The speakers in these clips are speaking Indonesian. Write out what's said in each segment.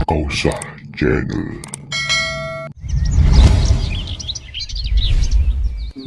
Kausar Channel.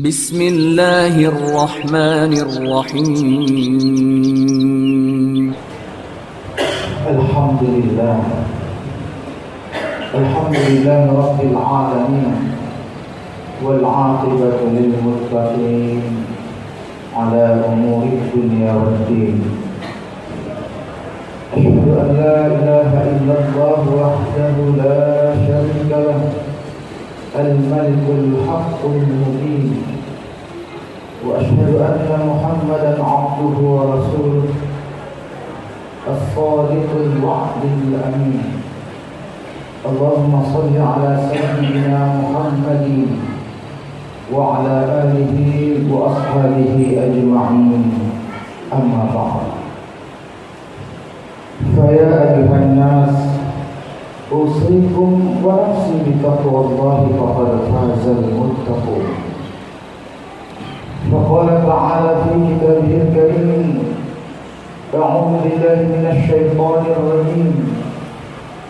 Bismillahirrahmanirrahim. Alhamdulillah Rabbil Alamin wal aqibatu lil muttaqin ala umuri dunya waddin. Asyhadu an la ilaha illallah wahdahu la syarika lah al-malikul haqqul mubin wa asyhadu anna Muhammadan abduhu wa rasuluh as-sadiqul wa'dil amin. Allahumma salli ala sayyidina Muhammadin wa ala alihi wa ashabihi ajma'in. Amma ba'd. Faya ayuhan nas, usikum wa nafsi bitaqwallahi faqad fazal muttaqun. Faqala ta'ala fi kitabihil karim, أعوذ بالله من الشيطان الرجيم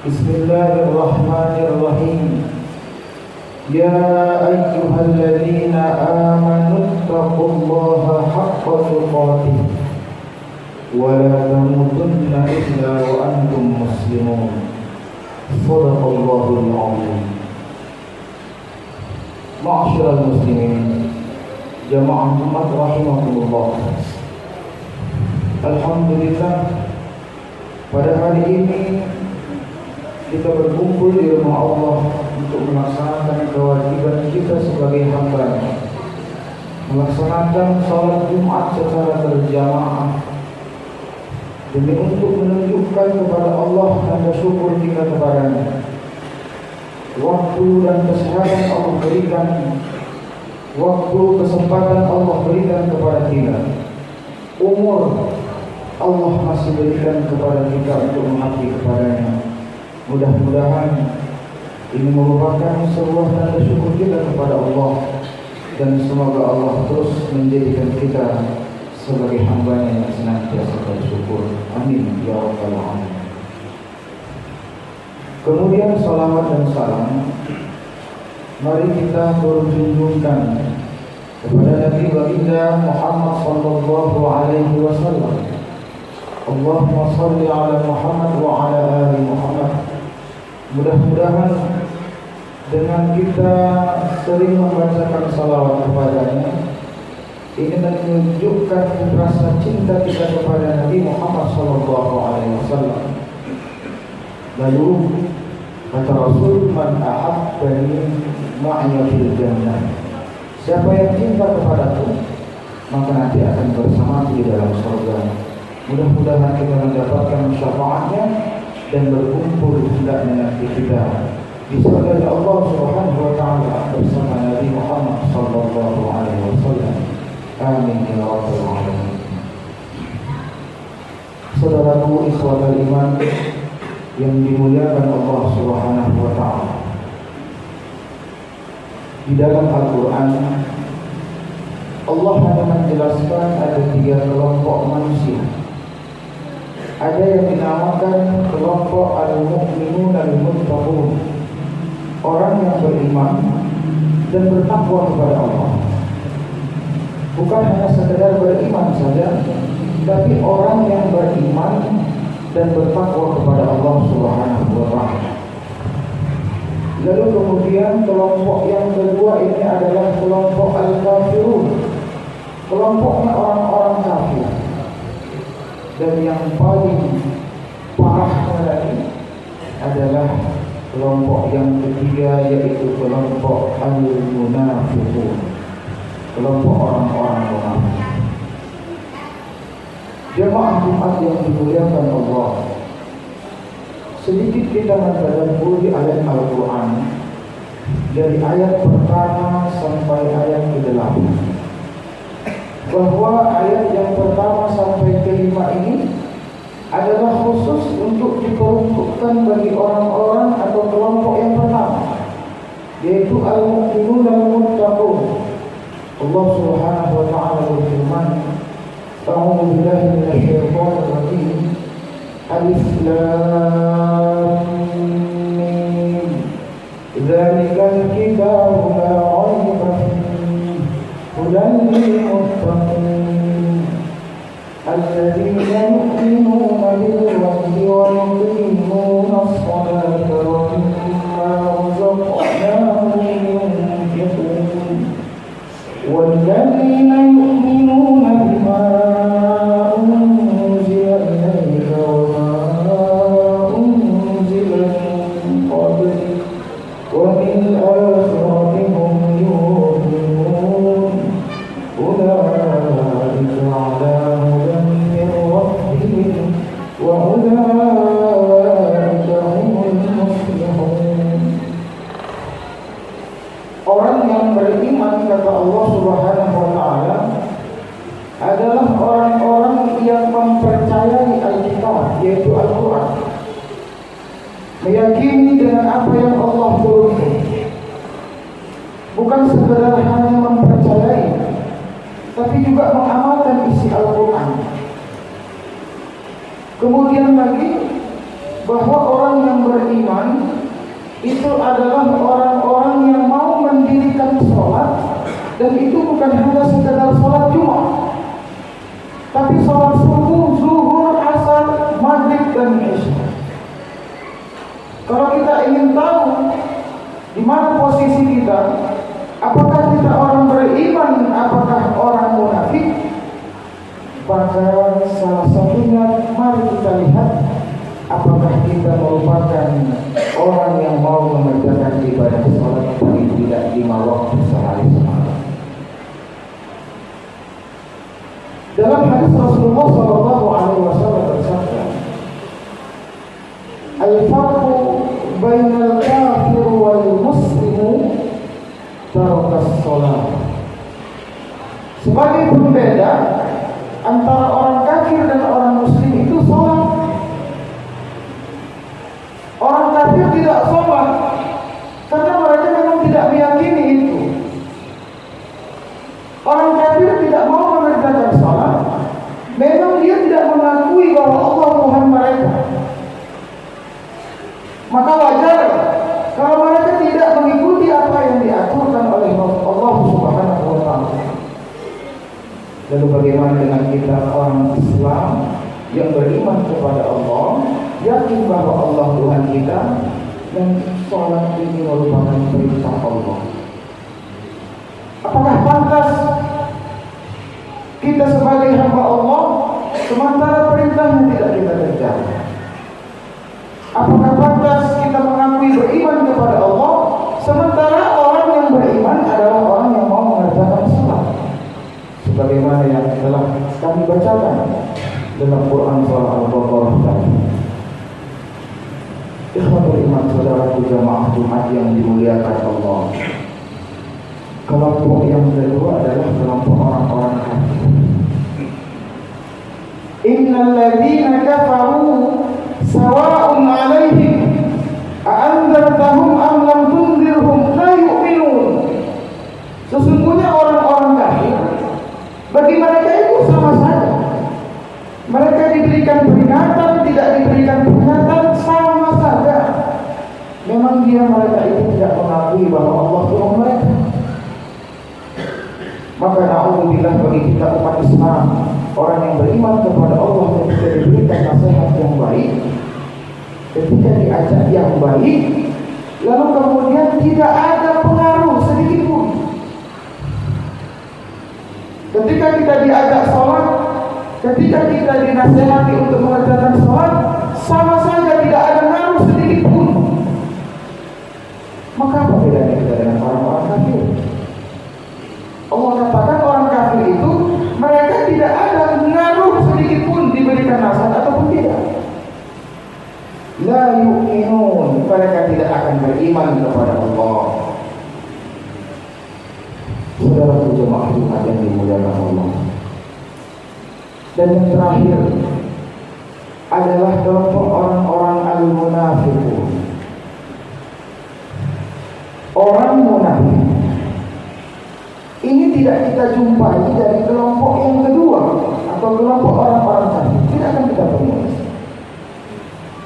بسم الله الرحمن الرحيم يا أيها الذين آمنوا اتقوا الله حق تقاته ولا تموتن إلا وأنتم مسلمون صدق الله العظيم. معاشر المسلمين جماعة umat rahimahullah, alhamdulillah, pada hari ini kita berkumpul di rumah Allah untuk melaksanakan kewajiban kita sebagai hamba, melaksanakan salat Jumat secara berjamaah demi untuk menunjukkan kepada Allah dan bersyukur kita kepadanya. Waktu dan kesehatan Allah berikan, waktu kesempatan Allah berikan kepada kita, umur Allah masih berikan kepada kita untuk mengabdi kepadanya. Mudah-mudahan ini merupakan sebuah tanda syukur kita kepada Allah, dan semoga Allah terus menjadikan kita sebagai hamba-Nya yang senantiasa bersyukur. Amin ya rabbal alamin. Kemudian salawat dan salam mari kita berjunjungkan kepada Nabi baginda Muhammad sallallahu alaihi wasallam. Allahumma salli ala Muhammad wa ala ali Muhammad. Mudah-mudahan dengan kita sering membacakan salawat kepadanya, ini menunjukkan rasa cinta kita kepada Nabi Muhammad sallallahu alaihi wasallam. Lalu kata Rasul, man ahabbani ma'iya fil jannah. Siapa yang cinta kepadaku, maka nanti akan bersama di dalam surga. Mudah-mudahan kita mendapatkan syafaatnya dan berkumpul hendaknya nanti kita di surga Allah Subhanahu wa taala bersama Nabi Muhammad sallallahu alaihi wasallam. Amin ya rabbal alamin. Saudaraku ikhwatul iman yang dimuliakan Allah Subhanahu wa taala, di dalam Al-Quran Allah hanya menjelaskan ada 3 kelompok manusia. Ada yang dinamakan kelompok al-mu'minun al-muttaqun, orang yang beriman dan bertakwa kepada Allah. Bukan hanya sekedar beriman saja, tapi orang yang beriman dan bertakwa kepada Allah Subhanahu wa taala. Lalu kemudian kelompok yang kedua ini adalah kelompok al-kafirun, kelompoknya orang-orang kafir. Dan yang paling parahnya lagi adalah kelompok yang ketiga, yaitu kelompok al-munafiqun, kelompok orang-orang munafik. Jemaah Jumat yang dimuliakan Allah, sedikit kita mentadabbur di ayat Al-Quran dari ayat pertama sampai ayat ke-8, bahwa ayat yang pertama sampai ke-5 ini adalah khusus untuk diperuntukkan bagi orang-orang atau kelompok yang pertama, yaitu al-mu'minun al-muttaqun. Allah Subhanahu wa taala berfirman, A'udzu billahi minasy syaithanir rajim. Alif Lam meyakini dengan apa yang Allah turunkan, bukan sekedar hanya mempercayai, tapi juga mengamalkan isi Al-Quran. Kemudian lagi, bahwa orang yang beriman itu adalah orang-orang yang mau mendirikan sholat, dan itu bukan hanya sekedar sholat Jumat, tapi sholat subuh, zuhur, asar, maghrib, dan isya. Kalau kita ingin tahu di mana posisi kita, apakah kita orang beriman, apakah orang munafik, maka salah satunya mari kita lihat apakah kita merupakan orang yang mau mengerjakan ibadah sholat paling tidak 5 waktu sehari semalam. Dalam hadis Rasulullah SAW bersabda, al-farqu bainal kafir wal muslimu tarkas sholat. Sebagai pembeda antara orang kafir dan orang muslim itu sholat. Orang kafir tidak sholat karena mereka memang tidak meyakini itu. Orang kafir tidak mau mengerjakan sholat, memang dia tidak mengakui bahwa Allah Tuhan mereka. Maka wajar kalau mereka tidak mengikuti apa yang diaturkan oleh Allah Subhanahu wa Ta'ala. Lalu bagaimana dengan kita orang Islam yang beriman kepada Allah, yakin bahwa Allah Tuhan kita, dan sholat ini merupakan perintah Allah? Apakah pantas kita sebagai hamba Allah sementara perintahnya tidak kita kerjakan? Apakah pantas kita mengakui beriman kepada Allah sementara orang yang beriman adalah orang yang mau mengerjakan sholat? Sebagaimana yang telah kami bacakan dalam Quran surah Al-Baqarah tadi. Ikhwatul iman, saudaraku jamaah Jumat yang dimuliakan Allah, kelompok yang kedua adalah kelompok orang-orang kafir. Innal ladzina kafaru sawa'un 'alaihim a'anzartahum am lam tunzirhum la yu'minun. Sesungguhnya orang-orang kafir bagi mereka itu sama saja. Mereka diberikan peringatan, tidak diberikan peringatan, sama saja. Memang mereka itu tidak mengakui bahwa Allah Tuhan mereka. Maka na'udzubillah bagi kita umat Islam, orang yang beriman kepada Allah, ketika diberikan nasihat yang baik, ketika diajak yang baik, lalu kemudian tidak ada pengaruh sedikit pun. Ketika kita diajak sholat, ketika kita dinasihati untuk mengerjakan sholat, sama saja tidak ada pengaruh sedikit pun. Maka apa bedanya kita dengan orang-orang kafir? Allah katakan orang kafir itu mereka tidak ada pengaruh sedikit pun diberikan nasihat ataupun tidak. La yu'minun, mereka tidak akan beriman kepada Allah. Saudara jemaah Jumat yang dimuliakan Allah. Dan yang terakhir adalah kelompok orang-orang al-munafiqun. Orang munafik ini tidak kita jumpai dari kelompok yang kedua atau kelompok orang-orang kafir. Tidak akan kita temui.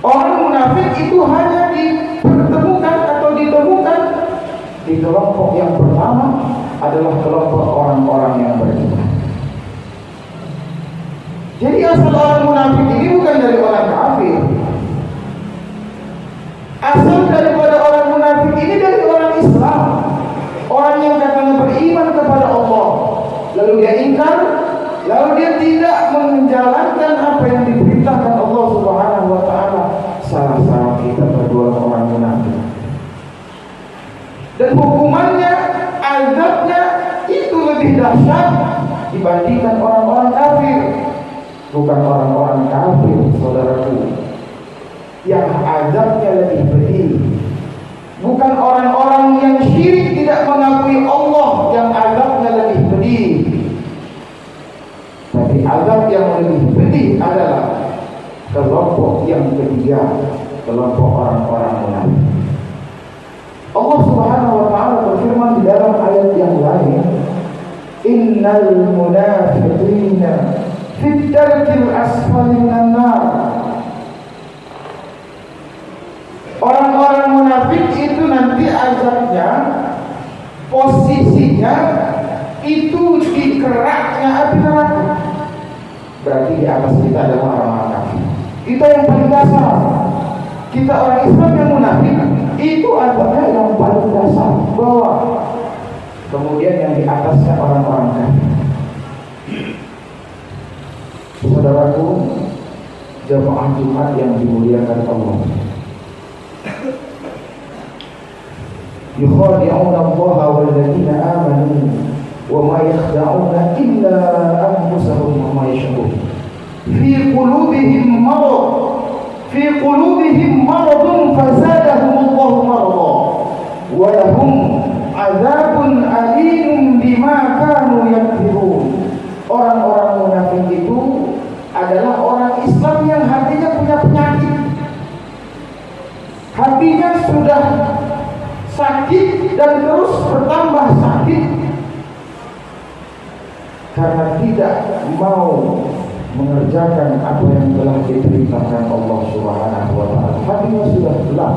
Orang munafik itu hanya dipertemukan atau ditemukan di kelompok yang pertama, adalah kelompok orang-orang yang beriman. Jadi asal orang munafik ini bukan dari orang kafir. Asal daripada orang munafik ini dari orang Islam. Orang yang katanya beriman kepada Allah, lalu dia ingkar, lalu dia tidak menjalankan apa yang diperintahkan Allah Subhanahu wa Ta'ala. Salah-salah kita tergolong orang munafik. Dan hukumannya, azabnya itu lebih dahsyat dibandingkan orang-orang kafir. Bukan orang-orang kafir, saudaraku, yang azabnya lebih pedih. Bukan orang-orang yang syirik tidak mengakui Allah yang azabnya lebih pedih. Tapi azab yang lebih pedih adalah kelompok yang ketiga, kelompok orang-orang munafik. Allah Subhanahu wa taala berfirman di dalam ayat yang lain, innal munafiqina fi darkil asfali minan nar. Orang-orang munafik itu nanti azabnya, posisinya itu di keraknya api neraka. Berarti di atas kita adalah orang-orang kafir. Kita yang paling dasar. Kita orang Islam yang munafik itu azabnya yang paling dasar, bawah. Kemudian yang di atasnya orang-orang kafir. Saudaraku, jamaah Jumat yang dimuliakan Allah, yukhadi'una Allah wal ladzina amanu wa ma yakhda'una illa anfusahum wa ma yash'urun. Fi qulubihim maradun fazadahum Allah marada wa lahum adzabun alim bima kanu yakdzibun. Orang-orang munafik itu adalah orang Islam yang hatinya punya penyakit. Hatinya sudah sakit dan terus bertambah sakit karena tidak mau mengerjakan apa yang telah diperintahkan Allah Subhanahu wa taala. Hatinya sudah gelap,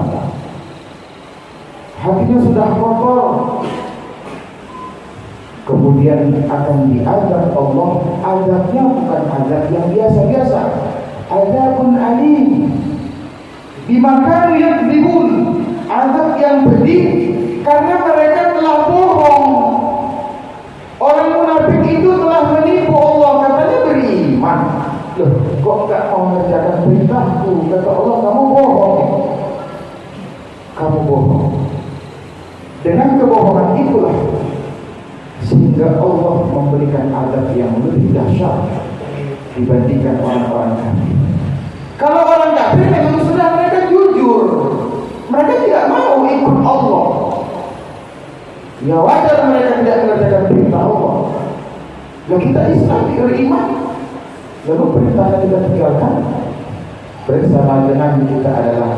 hatinya sudah kotor. Kemudian akan diazab Allah. Azabnya bukan azab yang biasa-biasa, azabun alim bima kanu yakdzibun. Azab yang pedih karena mereka telah bohong. Orang munafik itu telah menipu Allah, katanya beriman. Loh, kok enggak mau mengerjakan perintahku? Kata Allah, kamu bohong. Kamu bohong. Dengan kebohongan itulah sehingga Allah memberikan azab yang lebih dahsyat dibandingkan orang-orang kafir. Kalau orang kafir memang sudah mereka jujur, mereka tidak mau ikut Allah. Ya wajar mereka tidak mengerjakan perintah Allah. Dan kita Islam beriman, lalu perintahnya kita tinggalkan. Bersama dengan kita adalah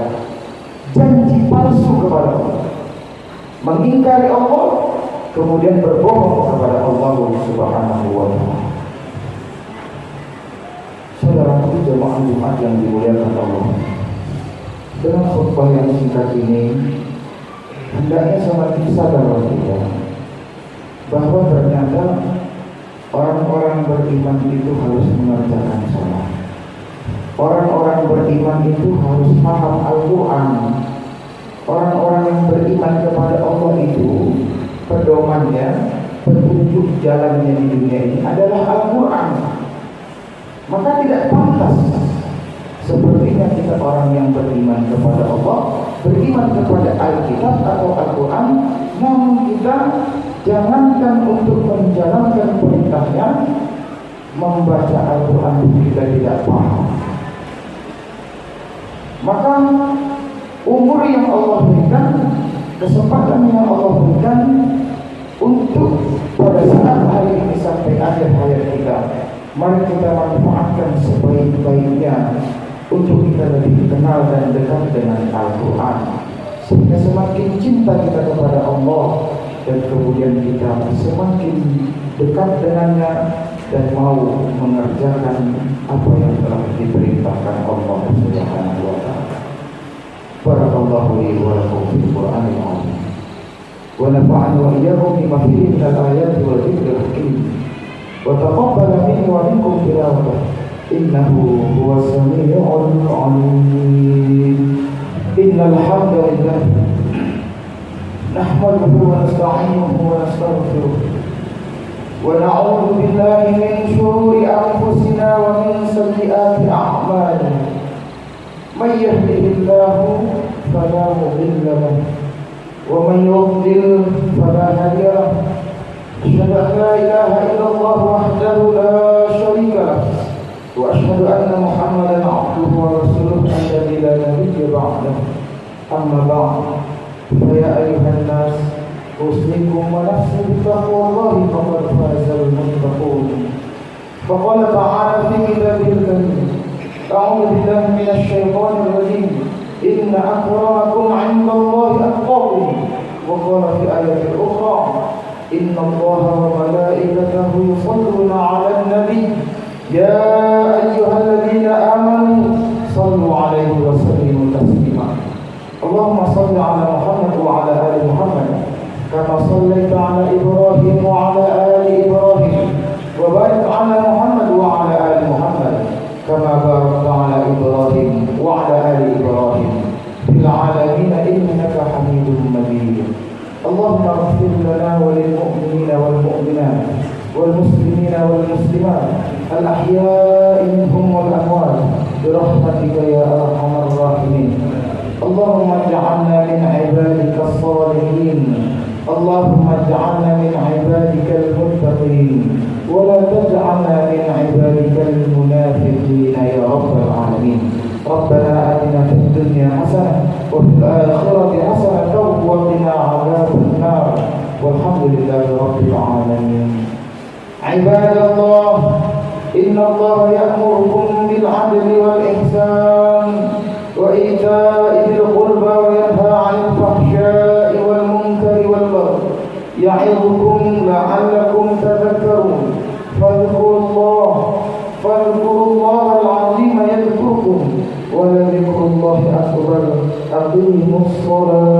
janji palsu kepada Allah, mengingkari Allah, kemudian berbohong kepada Allah Subhanahu wa taala. Saudaraku jemaah Jumat yang dimuliakan Allah, dengan khutbah yang singkat ini hendaknya semakin sadar kita bahwa ternyata orang-orang beriman itu harus mengerjakan salat. Orang-orang beriman itu harus paham Al-Quran. Orang-orang yang beriman kepada Allah itu pedomannya, petunjuk jalannya di dunia ini adalah Al-Quran. Maka tidak pantas sepertinya kita orang yang beriman kepada Allah, beriman kepada Alkitab atau Al-Quran, namun kita jangankan untuk menjalankan perintahnya, membaca Al-Quran kita tidak paham. Maka umur yang Allah berikan, kesempatan yang Allah berikan untuk pada saat hari ini sampai akhir hayat kita, mari kita manfaatkan sebaik-baiknya untuk kita lebih kenal dan dekat dengan Al-Quran, sehingga semakin cinta kita kepada Allah dan kemudian kita semakin dekat dengannya dan mau mengerjakan apa yang telah diperintahkan Allah Subhanahu wa taala. Barakallahu li wa lakum fil Qur'anil azim. Wa nafa'ani wa iyyakum bima fihi min al-ayati wal dhikril hakim. Wa taqabbala minni wa minkum tilawatahu innahu huwas samii'ul 'aliim. Innal hamdalillah nahmaduhu wa nasta'inuhu wa nastaghfiruh wa na'udzu billahi min shururi anfusina wa min sayyiati a'malina. May yahdihillahu fala mudilla lahu wa man yudlil fala hadiya lahu. Asyhadu an la ilaha illallah wahdahu la syarika lahu wa asyhadu anna Muhammadan 'abduhu wa rasuluhu alladzi la nabiyya ba'dahu. Amma ba'd, fa ya ayyuhan nas usikum wa nafsi bittaqwallahi faqad fazal muttaqun. Faqala ta'ala fi kitabil karim أعوذ بالله من الشيطان الرجيم إن أكرمكم عند الله أتقاكم وقال في آية أخرى إن الله وملائكته يصلون على النبي يا أيها الذين آمنوا صلوا عليه وسلموا تسليما اللهم صل على محمد وعلى آل محمد كما صليت على إبراهيم وعلى آل إبراهيم وبارك على محمد وعلى آل محمد كما باركت على إبراهيم وعلى آل إبراهيم في العالمين إنك حميد مجيد اللهم اغفر لنا وللمؤمنين والمؤمنات والمسلمين والمسلمات الأحياء منهم والأموات برحمتك يا أرحم الراحمين اللهم اجعلنا من عبادك الصالحين اللهم اجعلنا من عبادك المتقين ولا تجعلنا من عبادك المنافقين يا رب العالمين ربنا آتنا في الدنيا حسنة وفي الآخرة حسنة وقنا عذاب النار والحمد لله رب العالمين عباد الله إن الله يأمركم بالعدل والإحسان وإيتاء ذي القربى وينهى عن الفحشاء والمنكر والبغي يعظكم لعلكم تذكرون فاذكروا الله العظيم يذكركم ولذكر الله أكبر أقيموا الصلاة